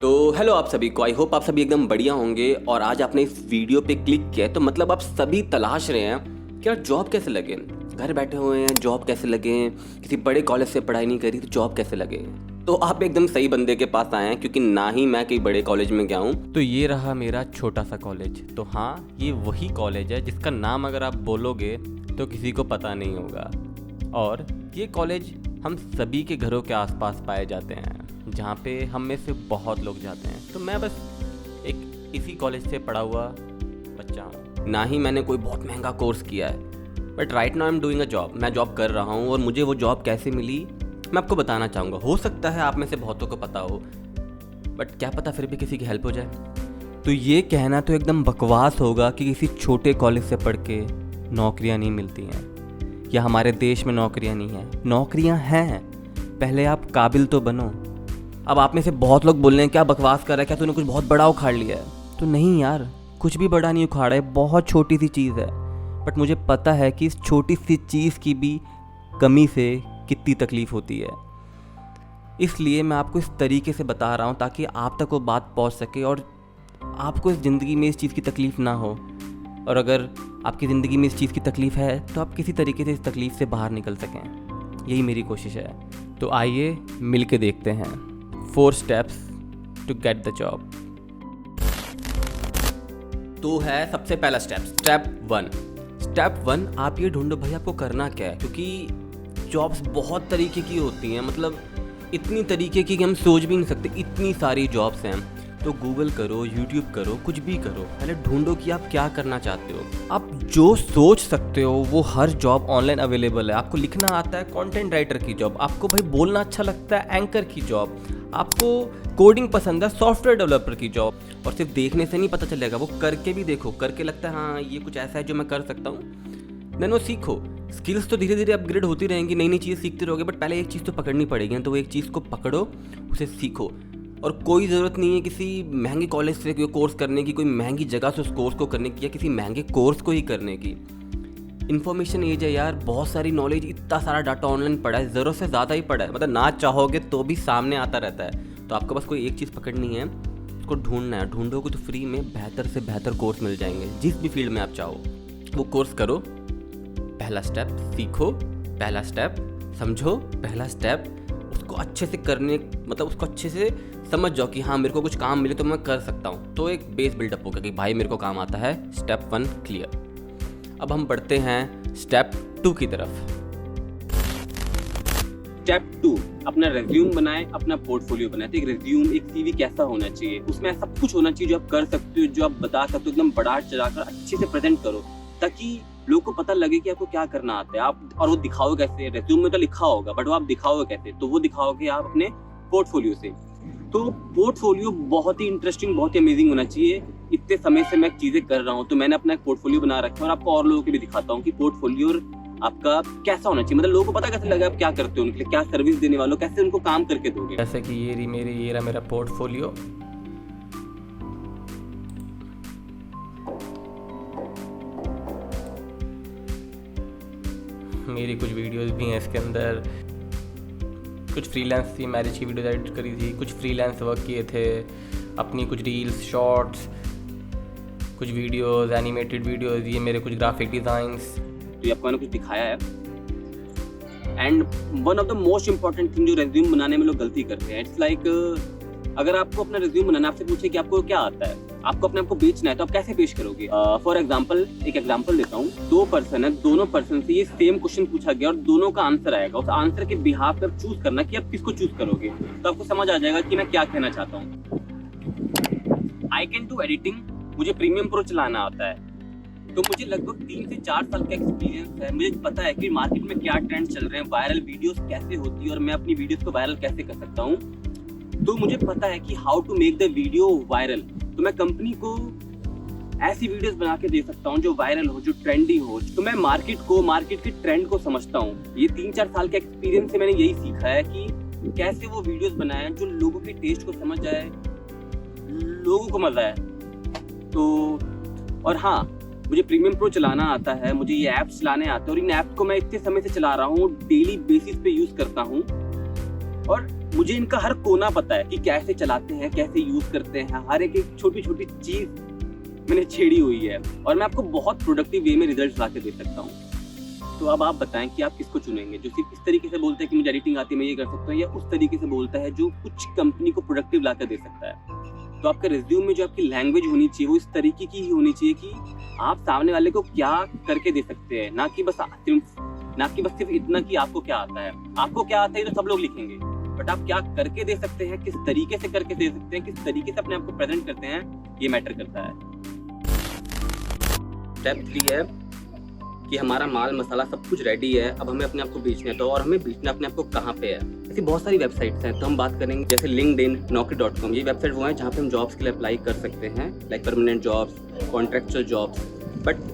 तो हेलो आप सभी को, आई होप आप सभी एकदम बढ़िया होंगे। और आज आपने इस वीडियो पे क्लिक किया तो मतलब आप सभी तलाश रहे हैं कि यार जॉब कैसे लगे। घर बैठे हुए हैं, जॉब कैसे लगे, किसी बड़े कॉलेज से पढ़ाई नहीं करी तो जॉब कैसे लगे। तो आप एकदम सही बंदे के पास आए हैं, क्योंकि ना ही मैं कहीं बड़े कॉलेज में गया हूँ। तो ये रहा मेरा छोटा सा कॉलेज। तो हाँ, ये वही कॉलेज है जिसका नाम अगर आप बोलोगे तो किसी को पता नहीं होगा। और ये कॉलेज हम सभी के घरों के आसपास पाए जाते हैं, जहाँ पे हम में से बहुत लोग जाते हैं। तो मैं बस एक इसी कॉलेज से पढ़ा हुआ बच्चा हूँ। ना ही मैंने कोई बहुत महंगा कोर्स किया है, but right now I am doing a job. मैं जॉब कर रहा हूँ और मुझे वो जॉब कैसे मिली मैं आपको बताना चाहूँगा। हो सकता है आप में से बहुतों को पता हो, बट क्या पता फिर भी किसी की हेल्प हो जाए। तो ये कहना तो एकदम बकवास होगा कि किसी छोटे कॉलेज से पढ़ के नौकरियाँ नहीं मिलती हैं, या हमारे देश में नौकरियाँ नहीं हैं। नौकरियाँ हैं, पहले आप काबिल तो बनो। अब आप में से बहुत लोग बोल रहे हैं क्या बकवास कर रहा है, क्या तूने कुछ बहुत बड़ा उखाड़ लिया है। तो नहीं यार, कुछ भी बड़ा नहीं उखाड़ा है, बहुत छोटी सी चीज़ है। बट मुझे पता है कि इस छोटी सी चीज़ की भी कमी से कितनी तकलीफ़ होती है। इसलिए मैं आपको इस तरीके से बता रहा हूँ ताकि आप तक वो बात पहुँच सके और आपको इस ज़िंदगी में इस चीज़ की तकलीफ़ ना हो। और अगर आपकी ज़िंदगी में इस चीज़ की तकलीफ़ है तो आप किसी तरीके से इस तकलीफ़ से बाहर निकल सकें। यही मेरी कोशिश है। तो आइए मिल के देखते हैं 4 steps to get the job। तो है सबसे पहला स्टेप 1। स्टेप 1, आप ये ढूंढो भाई आपको करना क्या है, क्योंकि जॉब्स बहुत तरीके की होती हैं। मतलब इतनी तरीके की कि हम सोच भी नहीं सकते, इतनी सारी जॉब्स हैं। तो गूगल करो, यूट्यूब करो, कुछ भी करो, पहले ढूंढो कि आप क्या करना चाहते हो। आप जो सोच सकते हो वो हर जॉब ऑनलाइन अवेलेबल है। आपको लिखना आता है, कंटेंट राइटर की जॉब। आपको भाई बोलना अच्छा लगता है, एंकर की जॉब। आपको कोडिंग पसंद है, सॉफ्टवेयर डेवलपर की जॉब। और सिर्फ देखने से नहीं पता चलेगा, वो करके भी देखो। करके लगता है हाँ ये कुछ ऐसा है जो मैं कर सकता हूँ, देन वो सीखो। स्किल्स तो धीरे धीरे अपग्रेड होती रहेंगी, नई नई चीज़ सीखते रहोगे, बट पहले एक चीज़ तो पकड़नी पड़ेगी। तो वो एक चीज़ को पकड़ो, उसे सीखो। और कोई ज़रूरत नहीं है किसी महंगे कॉलेज से कोई कोर्स करने की, कोई महंगी जगह से उस कोर्स को करने की, या किसी महंगे कोर्स को ही करने की। इन्फॉर्मेशन एज है यार, बहुत सारी नॉलेज, इतना सारा डाटा ऑनलाइन पड़ा है, ज़रूरत से ज़्यादा ही पड़ा है। मतलब ना चाहोगे तो भी सामने आता रहता है। तो आपको बस कोई एक चीज़ पकड़नी है, उसको ढूंढना है। ढूंढोगे तो फ्री में बेहतर से बेहतर कोर्स मिल जाएंगे, जिस भी फील्ड में आप चाहो वो कोर्स करो। पहला स्टेप सीखो, पहला स्टेप समझो, पहला स्टेप उसको अच्छे से करने, मतलब उसको अच्छे से समझ जाओ कि हाँ मेरे को कुछ काम मिले तो मैं कर सकता हूँ। तो एक बेस बिल्डअप होगा कि भाई मेरे को काम आता है। Step 1 clear. अब हम बढ़ते हैं स्टेप 2 की तरफ। स्टेप 2, अपना रेज्यूम बनाए, अपना पोर्टफोलियो बनाए। तो एक रेज्यूम, एक सीवी कैसा होना चाहिए, उसमें सब कुछ होना चाहिए जो आप कर सकते हो, जो आप बता सकते हो। एकदम बढ़ा चढ़ाकर अच्छे से प्रेजेंट करो, ताकि लोगों को पता लगे कि आपको क्या करना आता है। आप और वो दिखाओ कैसे। रेज्यूम में तो लिखा होगा, बट वो आप दिखाओगे कैसे, तो वो दिखाओगे आप अपने पोर्टफोलियो से। तो पोर्टफोलियो बहुत ही इंटरेस्टिंग, बहुत ही अमेजिंग होना चाहिए। इतने समय से मैं चीजें कर रहा हूँ, तो मैंने अपना एक पोर्टफोलियो बना रखा है और आपको और लोगों के भी दिखाता हूँ कि पोर्टफोलियो आपका कैसा होना चाहिए। मतलब लोगों को पता कैसे लगे आप क्या करते हो, उनके लिए क्या सर्विस देने वालों, कैसे उनको काम करके दोगे। जैसे कि ये रहा मेरा पोर्टफोलियो। मेरी कुछ वीडियोस भी हैं इसके अंदर। कुछ फ्रीलांस थी, मैरिज की वीडियो एडिट करी थी, कुछ फ्रीलांस वर्क किए थे, अपनी कुछ रील्स, शॉर्ट्स, कुछ वीडियोस, एनिमेटेड वीडियोस, ये मेरे कुछ ग्राफिक डिज़ाइंस। तो ये आपको मैंने कुछ दिखाया है। And one of the most important thing जो रेज्यूम बनाने में लोग गलती करते हैं, इट्स लाइक अगर आपको अपना रेज्यूम बनाना, आपसे पूछे कि आपको क्या आता है, आपको अपने आप को बेचना है, तो आप कैसे पेश करोगे। फॉर एग्जाम्पल, एक एग्जाम्पल देता हूँ। 2 पर्सन है, दोनों पर्सन से ये सेम क्वेश्चन पूछा गया और दोनों का आंसर आएगा। उस आंसर के बिहाफ पर चूज करना कि आप किसको चूज करोगे, तो आपको समझ आ जाएगा कि मैं क्या कहना चाहता हूँ। आई कैन डू एडिटिंग, मुझे प्रीमियम प्रो चलाना आता है। तो मुझे लगभग 3 से 4 साल का एक्सपीरियंस है। मुझे पता है कि मार्केट में क्या ट्रेंड चल रहे हैं, वायरल वीडियोस कैसे होती है और मैं अपनी वीडियोस को वायरल कैसे कर सकता हूँ। तो मुझे पता है कि how to make the video viral. तो मैं कंपनी को ऐसी वीडियोस बना के दे सकता हूँ जो वायरल हो, जो ट्रेंडी हो। तो मैं मार्केट के ट्रेंड को समझता हूँ। ये 3-4 साल के एक्सपीरियंस से मैंने यही सीखा है कि कैसे वो वीडियोस बनाएं जो लोगों के टेस्ट को समझ जाए, लोगों को मजा आए। तो और हाँ, मुझे प्रीमियम प्रो चलाना आता है, मुझे ये ऐप्स चलाने आते हैं और इन ऐप्स को मैं इतने समय से चला रहा हूँ, डेली बेसिस पे यूज करता हूँ। और मुझे इनका हर कोना पता है कि कैसे चलाते हैं, कैसे यूज करते हैं, हर एक छोटी छोटी चीज मैंने छेड़ी हुई है और मैं आपको बहुत प्रोडक्टिव वे में रिजल्ट ला के दे सकता हूँ। तो अब आप बताएं कि आप किसको चुनेंगे, जो सिर्फ इस तरीके से बोलता है कि मुझे एडिटिंग आती है मैं ये कर सकता हूँ, या उस तरीके से बोलता है जो कुछ कंपनी को प्रोडक्टिव ला कर दे सकता है। तो आपका रिज्यूम में जो आपकी लैंग्वेज होनी चाहिए वो इस तरीके की ही होनी चाहिए कि आप सामने वाले को क्या करके दे सकते हैं, ना कि बस सिर्फ इतना कि आपको क्या आता है। आपको क्या आता है तो सब लोग लिखेंगे, बट आप क्या करके दे सकते हैं, किस तरीके से करके दे सकते हैं, किस तरीके से अपने आप को प्रेजेंट करते हैं, ये मैटर करता है। स्टेप 3 है कि हमारा माल मसाला सब कुछ रेडी है, अब हमें अपने आप को बेचना है। तो और हमें बेचना अपने आप को कहाँ पे है? ऐसी बहुत सारी वेबसाइट्स हैं, तो हम बात करेंगे जैसे लिंक्डइन, naukri.com। ये वेबसाइट वो है जहाँ पे हम जॉब्स के लिए अप्लाई कर सकते हैं, like permanent jobs, contractual jobs. But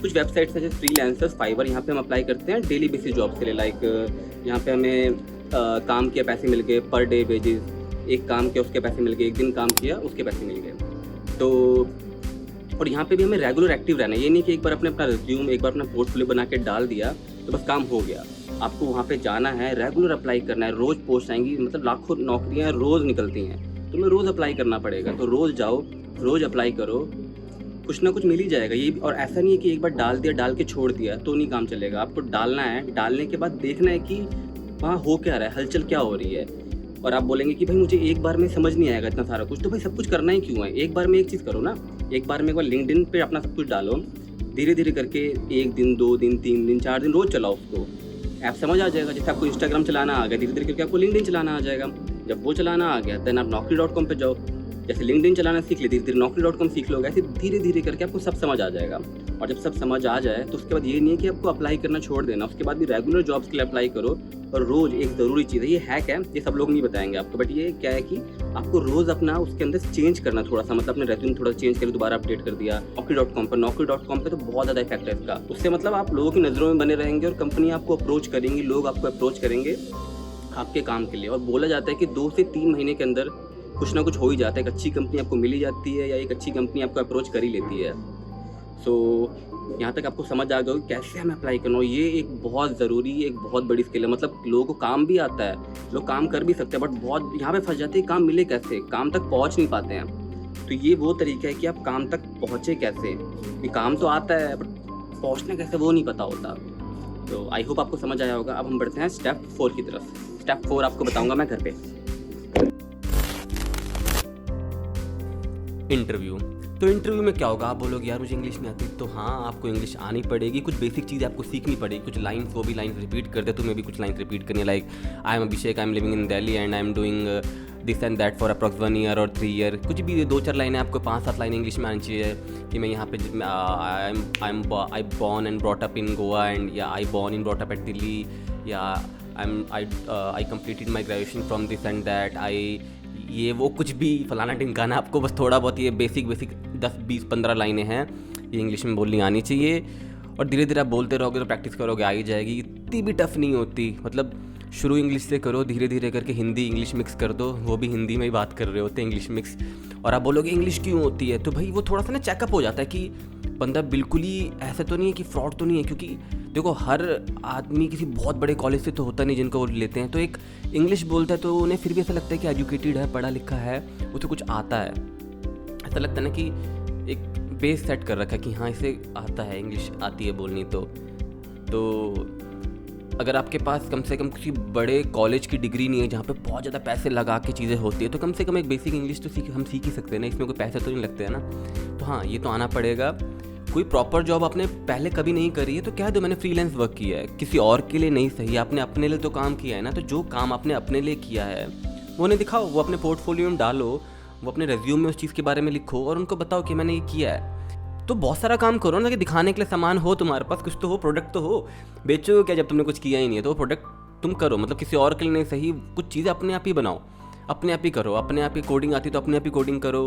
कुछ वेबसाइट्स हैं जैसे फ्रीलांसर्स, फाइवर, यहाँ पे हम अप्लाई करते हैं डेली बेसिस जॉब्स के लिए। लाइक यहाँ पे हमें काम किया पैसे मिल गए, पर डे वेजेस, एक काम किया उसके पैसे मिल गए, एक दिन काम किया उसके पैसे मिल गए। तो और यहाँ पे भी हमें रेगुलर एक्टिव रहना है। ये नहीं कि एक बार अपना रिज्यूम, एक बार अपना पोर्टफोलियो बना के डाल दिया तो बस काम हो गया। आपको वहाँ पे जाना है, रेगुलर अप्लाई करना है। रोज़ पोस्ट आएंगी, मतलब लाखों नौकरियाँ रोज़ निकलती हैं, तुम्हें रोज़ अप्लाई करना पड़ेगा। तो रोज़ जाओ, रोज़ अप्लाई करो, कुछ ना कुछ मिल ही जाएगा। ये और ऐसा नहीं है कि एक बार डाल दिया, डाल के छोड़ दिया तो नहीं काम चलेगा। आपको डालना है, डालने के बाद देखना है कि वहाँ हो क्या रहा है, हलचल क्या हो रही है। और आप बोलेंगे कि भाई मुझे एक बार में समझ नहीं आएगा इतना सारा कुछ, तो भाई सब कुछ करना ही क्यों है? एक बार में एक चीज़ करो ना, एक बार में एक बार लिंक्डइन पे अपना सब कुछ डालो, धीरे धीरे करके 1 दिन, 2 दिन, 3 दिन, 4 दिन रोज़ चलाओ उसको। ऐप समझ आ जाएगा। जैसे आपको इंस्टाग्राम चलाना आ गया, धीरे धीरे करके आपको लिंक्डइन चलाना आ जाएगा। जब वो चलाना आ गया देन आप naukri.com पे जाओ। जैसे लिंक्डइन चलाना सीख ले, धीरे धीरे naukri.com सीख लोगे। ऐसे धीरे धीरे करके आपको सब समझ आ जाएगा। और जब सब समझ आ जाए तो उसके बाद ये नहीं है कि आपको अप्लाई करना छोड़ देना, उसके बाद भी रेगुलर जॉब्स के लिए अप्लाई करो। और रोज़ एक ज़रूरी चीज़ है, ये हैक है, ये सब लोग नहीं बताएंगे आपको, बट ये क्या है कि आपको रोज़ अपना उसके अंदर चेंज करना थोड़ा सा, मतलब अपने रेज्यूम थोड़ा चेंज करके दोबारा अपडेट कर दिया। naukri.com पे तो बहुत ज़्यादा इफेक्ट है इसका। उससे मतलब आप लोगों की नज़रों में बने रहेंगे और कंपनी आपको अप्रोच करेंगी, लोग आपको अप्रोच करेंगे आपके काम के लिए। और बोला जाता है कि 2 से 3 महीने के अंदर कुछ ना कुछ हो ही जाता है, एक अच्छी कंपनी आपको मिल ही जाती है या एक अच्छी कंपनी आपको अप्रोच कर ही लेती है। सो यहाँ तक आपको समझ आ गया कि कैसे हमें अप्लाई करना हो। ये एक बहुत ज़रूरी, एक बहुत बड़ी स्किल है। मतलब लोगों को काम भी आता है, लोग काम कर भी सकते हैं, बट बहुत यहाँ पे फंस जाते हैं, काम मिले कैसे, काम तक पहुँच नहीं पाते हैं। तो ये वो तरीका है कि आप काम तक पहुँचे कैसे। ये काम तो आता है बट पहुँचना कैसे वो नहीं पता होता। तो आई होप आपको समझ आया होगा। अब हम बढ़ते हैं स्टेप 4 की तरफ। स्टेप 4 आपको बताऊँगा मैं घर पे। इंटरव्यू। तो इंटरव्यू में क्या होगा? आप बोलोगे यार मुझे इंग्लिश नहीं आती, तो हाँ आपको इंग्लिश आनी पड़ेगी, कुछ बेसिक चीज़ें आपको सीखनी पड़ेगी, कुछ लाइन्स, वो भी लाइन्स रिपीट कर दे, तुम्हें भी कुछ लाइन्स रिपीट करनी है। Like I am Abhishek, I am living in Delhi and I am doing this and that for approx 1 year और 3 ईयर। कुछ भी 2-4 लाइनें आपको 5-7 लाइनें इंग्लिश में आनी चाहिए कि मैं यहाँ पे I born and brought up in Goa and या I born in brought up at Delhi, या I completed my graduation from this and that, ये वो कुछ भी फलाना ढिमकाना। आपको बस थोड़ा बहुत ये बेसिक 10-20-15 लाइनें हैं, ये इंग्लिश में बोलनी आनी चाहिए। और धीरे धीरे आप बोलते रहोगे तो प्रैक्टिस करोगे, आ ही जाएगी। इतनी भी टफ नहीं होती, मतलब शुरू इंग्लिश से करो, धीरे धीरे करके हिंदी इंग्लिश मिक्स कर दो, वो भी हिंदी में ही बात कर रहे होते हैं इंग्लिश मिक्स। और आप बोलोगे इंग्लिश क्यों होती है, तो भाई वो थोड़ा सा ना चेकअप हो जाता है कि बंदा बिल्कुल ही ऐसा तो नहीं है कि फ्रॉड तो नहीं है। क्योंकि देखो हर आदमी किसी बहुत बड़े कॉलेज से तो होता नहीं जिनको वो लेते हैं, तो एक इंग्लिश बोलता है तो उन्हें फिर भी ऐसा लगता है कि एजुकेटेड है, पढ़ा लिखा है, उसे कुछ आता है। ऐसा लगता है ना कि एक बेस सेट कर रखा है कि हाँ इसे आता है, इंग्लिश आती है बोलनी। तो अगर आपके पास कम से कम किसी बड़े कॉलेज की डिग्री नहीं है जहाँ पे बहुत ज़्यादा पैसे लगा के चीज़ें होती है, तो कम से कम एक बेसिक इंग्लिश तो हम सीख ही सकते हैं ना, इसमें कोई पैसे तो नहीं लगते हैं ना। तो हाँ ये तो आना पड़ेगा। कोई प्रॉपर जॉब आपने पहले कभी नहीं करी है तो कह दो मैंने फ्रीलांस वर्क किया है, किसी और के लिए नहीं सही, आपने अपने लिए तो काम किया है ना। तो जो काम आपने अपने लिए किया है वो उन्हें दिखाओ, वो अपने पोर्टफोलियो में डालो, वो अपने रिज्यूम में उस चीज़ के बारे में लिखो और उनको बताओ कि मैंने ये किया है। तो बहुत सारा काम करो ना कि दिखाने के लिए सामान हो तुम्हारे पास, कुछ तो हो, प्रोडक्ट तो हो। बेचो क्या जब तुमने कुछ किया ही नहीं है, तो वो प्रोडक्ट तुम करो, मतलब किसी और के लिए नहीं सही, कुछ चीज़ें अपने आप ही बनाओ, अपने आप ही करो। अपने आप ही कोडिंग आती तो अपने आप ही कोडिंग करो।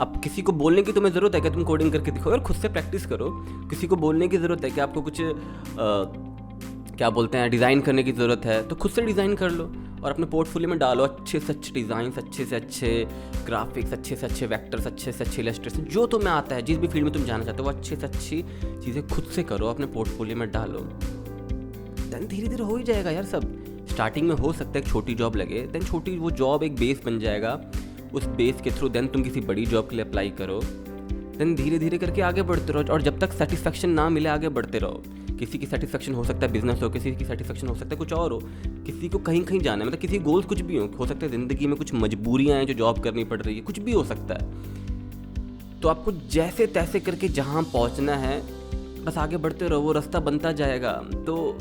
अब किसी को बोलने की तुम्हें ज़रूरत है कि तुम कोडिंग करके दिखाओ, और खुद से प्रैक्टिस करो। किसी को बोलने की ज़रूरत है कि आपको कुछ क्या बोलते हैं डिज़ाइन करने की ज़रूरत है, तो खुद से डिज़ाइन कर लो और अपने पोर्टफोलियो में डालो। अच्छे से अच्छे डिज़ाइंस, अच्छे से अच्छे ग्राफिक्स, अच्छे से अच्छे वेक्टर्स, अच्छे से अच्छे इलस्ट्रेशन, जो तुम्हें आता है, जिस भी फील्ड में तुम जाना चाहते हो, वो अच्छे से अच्छी चीज़ें खुद से करो, अपने पोर्टफोलियो में डालो। देन धीरे धीरे हो ही जाएगा यार सब। स्टार्टिंग में हो सकता है एक छोटी जॉब लगे, देन छोटी वो जॉब एक बेस बन जाएगा, उस बेस के थ्रू देन तुम किसी बड़ी जॉब के लिए अप्लाई करो, देन धीरे धीरे करके आगे बढ़ते रहो, और जब तक सेटिस्फेक्शन ना मिले आगे बढ़ते रहो। किसी की सेटिस्फेक्शन हो सकता है बिजनेस हो, किसी की सेटिस्फेक्शन हो सकता है कुछ और हो, किसी को कहीं कहीं जाना है, मतलब किसी गोल्स कुछ भी हो सकता है ज़िंदगी में कुछ मजबूरियाँ हैं जो जॉब करनी पड़ रही है, कुछ भी हो सकता है। तो आपको जैसे तैसे करके जहाँ पहुँचना है बस आगे बढ़ते रहो, वो रास्ता बनता जाएगा। तो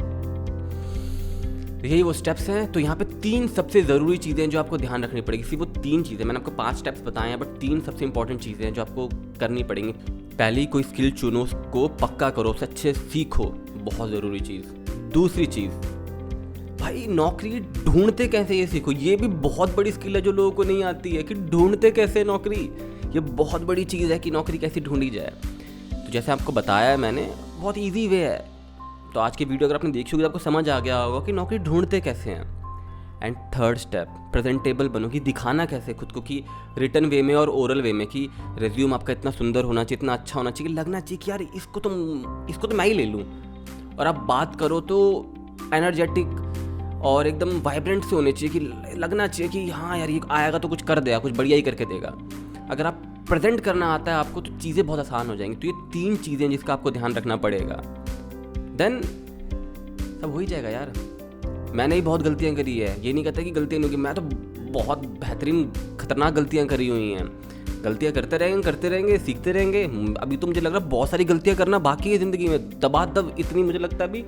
यही वो स्टेप्स हैं। तो यहाँ पे 3 सबसे ज़रूरी चीज़ें जो आपको ध्यान रखनी पड़ेगी। सिर्फ वो 3 चीज़ें, मैंने आपको 5 स्टेप्स बताए हैं, बट 3 सबसे इंपॉर्टेंट चीज़ें हैं जो आपको करनी पड़ेंगी। पहली, कोई स्किल चुनो, उसको पक्का करो, उससे अच्छे सीखो, बहुत ज़रूरी चीज़। दूसरी चीज़, भाई नौकरी ढूंढते कैसे ये सीखो, ये भी बहुत बड़ी स्किल है जो लोगों को नहीं आती है कि ढूंढते कैसे नौकरी। ये बहुत बड़ी चीज़ है कि नौकरी कैसे ढूंढी जाए। तो जैसे आपको बताया है मैंने, बहुत ईजी वे है। तो आज की वीडियो अगर आपने देखी होगी तो आपको समझ आ गया होगा कि नौकरी ढूंढते कैसे हैं। एंड थर्ड स्टेप, प्रेजेंटेबल बनो, कि दिखाना कैसे खुद को, कि रिटर्न वे में और ओरल वे में, कि रिज्यूम आपका इतना सुंदर होना चाहिए, इतना अच्छा होना चाहिए, लगना चाहिए कि यार इसको तो मैं ही ले लूँ। और आप बात करो तो एनर्जेटिक और एकदम वाइब्रेंट से होने चाहिए, कि लगना चाहिए कि हाँ यार ये आएगा तो कुछ कर देगा, कुछ बढ़िया ही करके देगा। अगर आप प्रेजेंट करना आता है आपको तो चीज़ें बहुत आसान हो जाएंगी। तो ये 3 चीज़ें जिसका आपको ध्यान रखना पड़ेगा, देन सब हो ही जाएगा यार। मैंने ही बहुत गलतियाँ करी है, ये नहीं कहता कि गलतियाँ नहीं होगी, मैं तो बहुत बेहतरीन खतरनाक गलतियाँ करी हुई हैं। गलतियाँ करते रहेंगे, सीखते रहेंगे। अभी तो मुझे लग रहा है बहुत सारी गलतियाँ करना बाकी है ज़िंदगी में, दबादब इतनी, मुझे लगता है अभी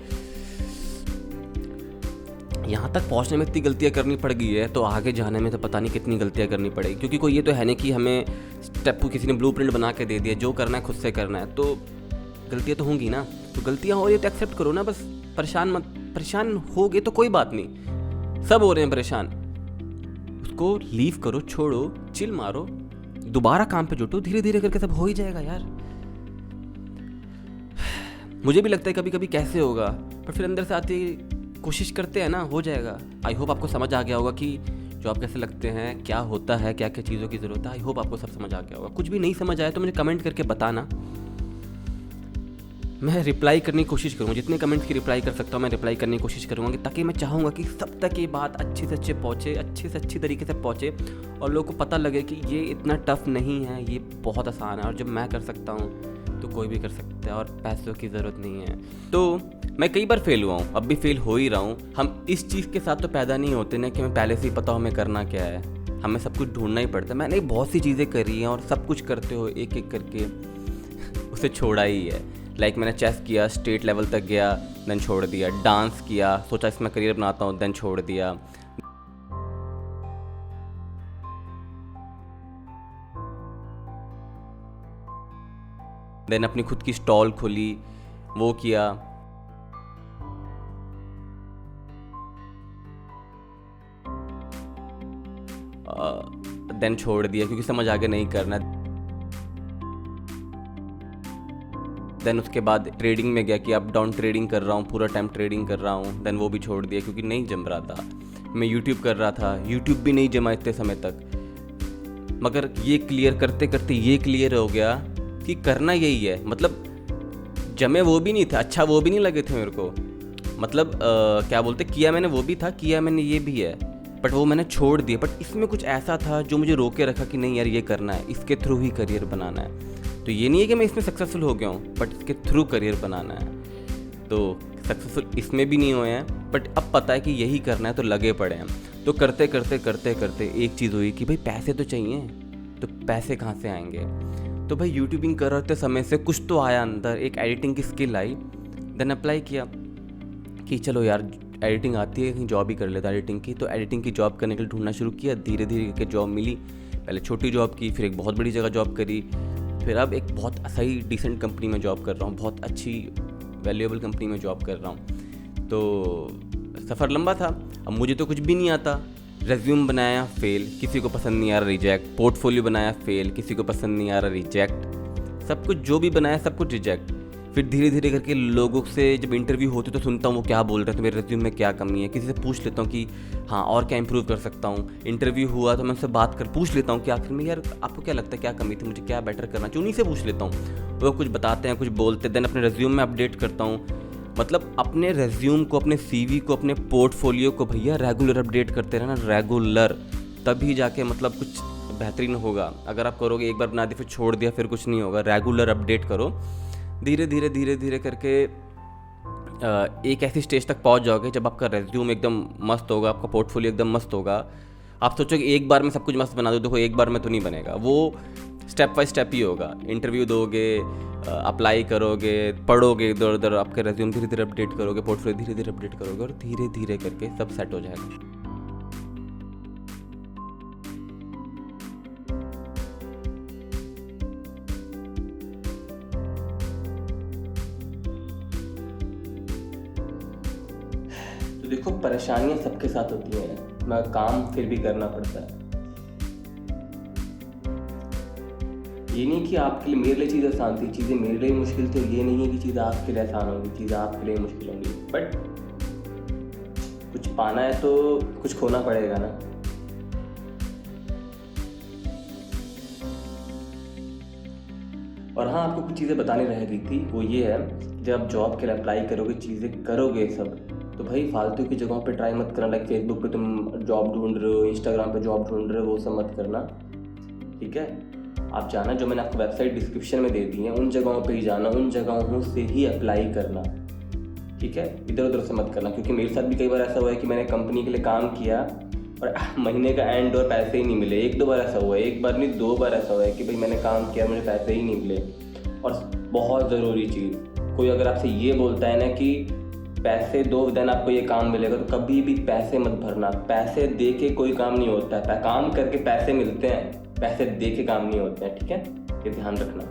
यहाँ तक पहुँचने में इतनी गलतियाँ करनी पड़ गई है, तो आगे जाने में तो पता नहीं कितनी गलतियाँ करनी पड़ेगी। क्योंकि कोई ये तो है नहीं कि हमें स्टेप किसी ने ब्लूप्रिंट बना के दे दिया, जो करना है खुद से करना है, तो गलतियाँ तो होंगी ना। तो गलतियाँ हो रही है तो एक्सेप्ट करो ना, बस परेशान होगे तो कोई बात नहीं, सब हो रहे हैं परेशान, उसको लीव करो, छोड़ो, चिल मारो, दोबारा काम पे जुटो, धीरे धीरे करके सब हो ही जाएगा यार। मुझे भी लगता है कभी कभी कैसे होगा, पर फिर अंदर से आती कोशिश करते हैं ना, हो जाएगा। आई होप आपको समझ आ गया होगा कि जो आप कैसे लगते हैं, क्या होता है, क्या क्या चीज़ों की ज़रूरत है। आई होप आपको सब समझ आ गया होगा। कुछ भी नहीं समझ आया तो मुझे कमेंट करके बताना, मैं रिप्लाई करने की कोशिश करूँगा, जितने कमेंट्स की रिप्लाई कर सकता हूँ मैं रिप्लाई करने की कोशिश करूँगा, ताकि मैं चाहूँगा कि सब तक ये बात अच्छे से अच्छे पहुँचे, अच्छे से अच्छी तरीके से पहुँचे, और लोगों को पता लगे कि ये इतना टफ नहीं है, ये बहुत आसान है, और जब मैं कर सकता हूँ तो कोई भी कर सकता है, और पैसों की ज़रूरत नहीं है। तो मैं कई बार फेल हुआ हूँ, अब भी फेल हो ही रहा हूँ। हम इस चीज़ के साथ तो पैदा नहीं होते ना कि हमें पहले से ही पता हो हमें करना क्या है, हमें सब कुछ ढूंढना ही पड़ता है। मैंने बहुत सी चीज़ें करी हैं, और सब कुछ करते हो एक एक करके उसे छोड़ा ही है। लाइक मैंने चेस किया, स्टेट लेवल तक गया, देन छोड़ दिया। डांस किया, सोचा इसमें करियर बनाता हूँ, देन छोड़ दिया। देन अपनी खुद की स्टॉल खोली, वो किया। देन छोड़ दिया क्योंकि समझ आगे नहीं करना। देन उसके बाद ट्रेडिंग में गया कि अप डाउन ट्रेडिंग कर रहा हूँ, पूरा टाइम ट्रेडिंग कर रहा हूँ। देन वो भी छोड़ दिया क्योंकि नहीं जम रहा था। मैं यूट्यूब कर रहा था, यूट्यूब भी नहीं जमा इतने समय तक। मगर ये क्लियर करते करते ये क्लियर हो गया कि करना यही है। मतलब जमे वो भी नहीं था, अच्छा वो भी नहीं लगे थे मेरे को। मतलब क्या बोलते, किया मैंने वो भी था, किया मैंने ये भी है, बट वो मैंने छोड़ दिया। बट इसमें कुछ ऐसा था जो मुझे रोके रखा कि नहीं यार ये करना है, इसके थ्रू ही करियर बनाना है। तो ये नहीं है कि मैं इसमें सक्सेसफुल हो गया हूँ, बट इसके थ्रू करियर बनाना है। तो सक्सेसफुल इसमें भी नहीं हुए हैं, बट अब पता है कि यही करना है, तो लगे पड़े हैं। तो करते करते करते करते एक चीज़ हुई कि भाई पैसे तो चाहिए, तो पैसे कहाँ से आएंगे। तो भाई यूट्यूबिंग करते समय से कुछ तो आया अंदर, एक एडिटिंग की स्किल आई। देन अप्लाई किया कि चलो यार एडिटिंग आती है, कहीं जॉब ही कर लेता एडिटिंग की। तो एडिटिंग की जॉब करने के लिए ढूंढना शुरू किया। धीरे धीरे करके जॉब मिली। पहले छोटी जॉब की, फिर एक बहुत बड़ी जगह जॉब करी, फिर अब एक बहुत सही डिसेंट कंपनी में जॉब कर रहा हूँ, बहुत अच्छी वैल्यूएबल कंपनी में जॉब कर रहा हूँ। तो सफ़र लंबा था। अब मुझे तो कुछ भी नहीं आता। रेज्यूम बनाया, फेल, किसी को पसंद नहीं आ रहा, रिजेक्ट। पोर्टफोलियो बनाया, फेल, किसी को पसंद नहीं आ रहा, रिजेक्ट। सब कुछ जो भी बनाया सब कुछ रिजेक्ट। फिर धीरे धीरे करके लोगों से जब इंटरव्यू होती तो सुनता हूँ वो क्या बोल रहे हैं, तो मेरे रेज्यूम में क्या कमी है, किसी से पूछ लेता हूँ कि हाँ और क्या इंप्रूव कर सकता हूँ। इंटरव्यू हुआ तो मैं उससे बात कर पूछ लेता हूँ कि आखिर में यार आपको क्या लगता है क्या कमी थी, मुझे क्या बेटर करना चाहिए, उन्हीं से पूछ लेता हूँ। वो कुछ बताते हैं, कुछ बोलते हैं। देन अपने रेज्यूम में अपडेट करता हूँ। मतलब अपने रेज्यूम को, अपने सीवी को, अपने पोर्टफोलियो को भैया रेगुलर अपडेट करते रहना, रेगुलर, तभी जाके मतलब कुछ बेहतरीन होगा। अगर आप करोगे एक बार बना दिया फिर छोड़ दिया फिर कुछ नहीं होगा। रेगुलर अपडेट करो, धीरे धीरे धीरे धीरे करके एक ऐसी स्टेज तक पहुंच जाओगे जब आपका रेज्यूम एकदम मस्त होगा, आपका पोर्टफोलियो एकदम मस्त होगा। आप सोचोगे एक बार में सब कुछ मस्त बना दो, देखो एक बार में तो नहीं बनेगा, वो स्टेप बाय स्टेप ही होगा। इंटरव्यू दोगे, अप्लाई करोगे, पढ़ोगे इधर उधर, आपके रेज्यूम धीरे धीरे अपडेट करोगे, पोर्टफोलियो धीरे धीरे अपडेट करोगे और धीरे धीरे करके सब सेट हो जाएगा। तो देखो परेशानियां सबके साथ होती हैं, मैं काम फिर भी करना पड़ता है। ये नहीं कि आपके लिए, मेरे लिए चीज़ आसान थी, चीज़ें मेरे लिए मुश्किल थी, ये नहीं है कि चीज़ें आपके लिए आसान होंगी, चीज़ें आपके लिए मुश्किल होंगी, बट कुछ पाना है तो कुछ खोना पड़ेगा ना। और हाँ, आपको कुछ चीज़ें बतानी रह गई थी, वो ये है जब आप जॉब के लिए अप्लाई करोगे, चीज़ें करोगे सब, तो भाई फालतू की जगहों पे ट्राई मत करना। लाइक फेसबुक पे तुम जॉब ढूंढ रहे हो, इंस्टाग्राम पे जॉब ढूंढ रहे हो, वो सब मत करना, ठीक है। आप जाना, जो मैंने आपको वेबसाइट डिस्क्रिप्शन में दे दी है, उन जगहों पे ही जाना, उन जगहों से ही अप्लाई करना, ठीक है। इधर उधर से मत करना, क्योंकि मेरे साथ भी कई बार ऐसा हुआ है कि मैंने कंपनी के लिए काम किया और महीने का एंड और पैसे ही नहीं मिले। एक दो बार ऐसा हुआ है, एक बार नहीं 2 बार ऐसा हुआ है कि भाई मैंने काम किया, मुझे पैसे ही नहीं मिले। और बहुत ज़रूरी चीज़, कोई अगर आपसे ये बोलता है ना कि पैसे दो देन आपको ये काम मिलेगा, तो कभी भी पैसे मत भरना। पैसे दे के कोई काम नहीं होता है, काम करके पैसे मिलते हैं, पैसे दे के काम नहीं होते हैं, ठीक है, ये ध्यान रखना।